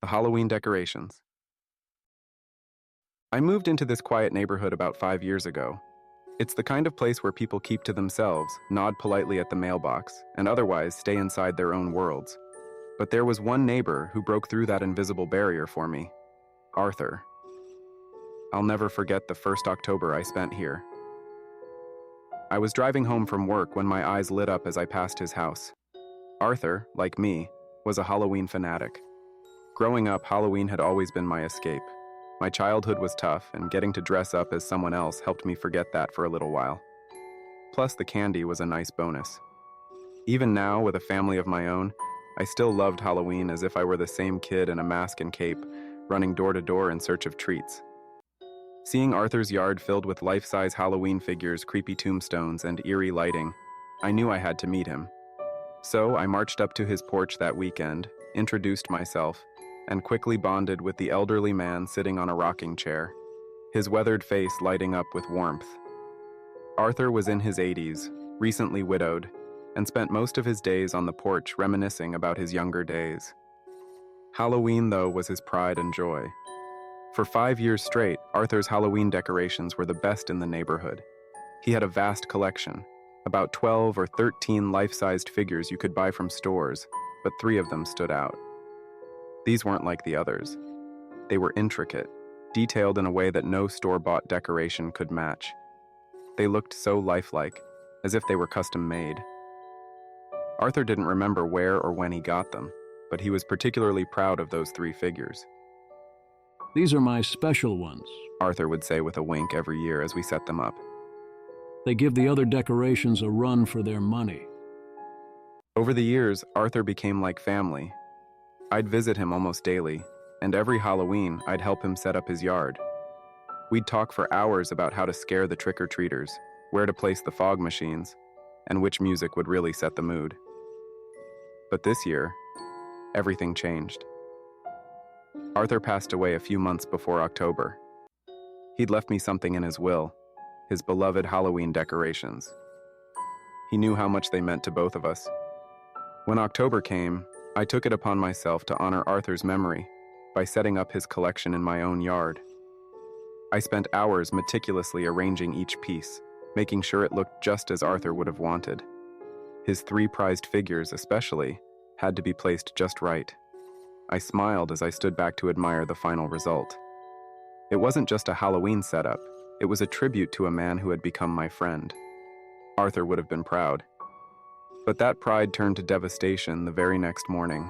The Halloween decorations. I moved into this quiet neighborhood about 5 years ago. It's the kind of place where people keep to themselves, nod politely at the mailbox, and otherwise stay inside their own worlds. But there was one neighbor who broke through that invisible barrier for me. Arthur. I'll never forget the first October I spent here. I was driving home from work when my eyes lit up as I passed his house. Arthur, like me, was a Halloween fanatic. Growing up, Halloween had always been my escape. My childhood was tough, and getting to dress up as someone else helped me forget that for a little while. Plus, the candy was a nice bonus. Even now, with a family of my own, I still loved Halloween as if I were the same kid in a mask and cape, running door to door in search of treats. Seeing Arthur's yard filled with life-size Halloween figures, creepy tombstones, and eerie lighting, I knew I had to meet him. So I marched up to his porch that weekend, introduced myself, and quickly bonded with the elderly man sitting on a rocking chair, his weathered face lighting up with warmth. Arthur was in his 80s, recently widowed, and spent most of his days on the porch reminiscing about his younger days. Halloween, though, was his pride and joy. For 5 years straight, Arthur's Halloween decorations were the best in the neighborhood. He had a vast collection, about 12 or 13 life-sized figures you could buy from stores, but 3 of them stood out. These weren't like the others. They were intricate, detailed in a way that no store-bought decoration could match. They looked so lifelike, as if they were custom-made. Arthur didn't remember where or when he got them, but he was particularly proud of those 3 figures. These are my special ones. Arthur would say with a wink every year as we set them up. They give the other decorations a run for their money. Over the years, Arthur became like family. I'd visit him almost daily, and every Halloween, I'd help him set up his yard. We'd talk for hours about how to scare the trick-or-treaters, where to place the fog machines, and which music would really set the mood. But this year, everything changed. Arthur passed away a few months before October. He'd left me something in his will, his beloved Halloween decorations. He knew how much they meant to both of us. When October came, I took it upon myself to honor Arthur's memory by setting up his collection in my own yard. I spent hours meticulously arranging each piece, making sure it looked just as Arthur would have wanted. His 3 prized figures, especially, had to be placed just right. I smiled as I stood back to admire the final result. It wasn't just a Halloween setup, it was a tribute to a man who had become my friend. Arthur would have been proud. But that pride turned to devastation the very next morning.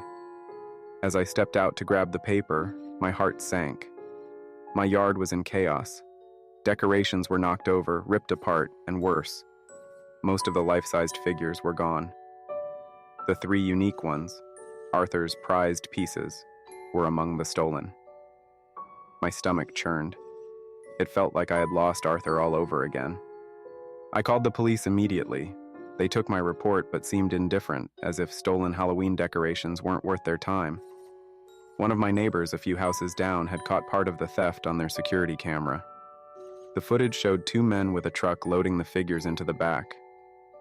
As I stepped out to grab the paper, my heart sank. My yard was in chaos. Decorations were knocked over, ripped apart, and worse. Most of the life-sized figures were gone. The 3 unique ones, Arthur's prized pieces, were among the stolen. My stomach churned. It felt like I had lost Arthur all over again. I called the police immediately. They took my report but seemed indifferent, as if stolen Halloween decorations weren't worth their time. One of my neighbors a few houses down had caught part of the theft on their security camera. The footage showed 2 men with a truck loading the figures into the back.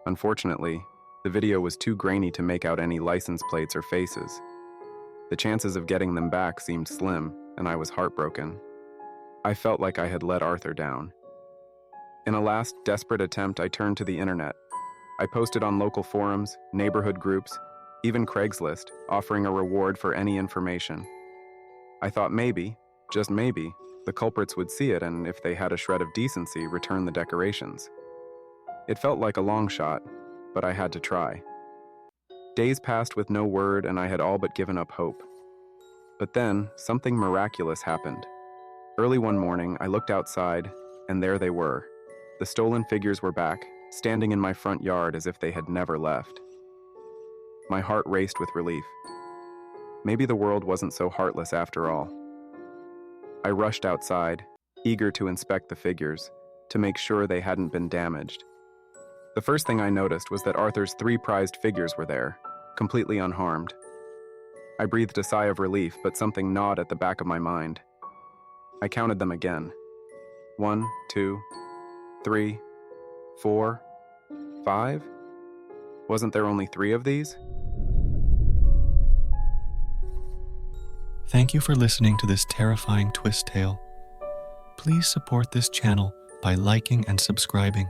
Unfortunately, the video was too grainy to make out any license plates or faces. The chances of getting them back seemed slim, and I was heartbroken. I felt like I had let Arthur down. In a last desperate attempt, I turned to the internet. I posted on local forums, neighborhood groups, even Craigslist, offering a reward for any information. I thought maybe, just maybe, the culprits would see it and, if they had a shred of decency, return the decorations. It felt like a long shot, but I had to try. Days passed with no word, and I had all but given up hope. But then, something miraculous happened. Early one morning, I looked outside, and there they were. The stolen figures were back, standing in my front yard as if they had never left. My heart raced with relief. Maybe the world wasn't so heartless after all. I rushed outside, eager to inspect the figures, to make sure they hadn't been damaged. The first thing I noticed was that Arthur's 3 prized figures were there, completely unharmed. I breathed a sigh of relief, but something gnawed at the back of my mind. I counted them again. 1, 2, 3, 4, 5? Wasn't there only 3 of these? Thank you for listening to this terrifying twist tale. Please support this channel by liking and subscribing.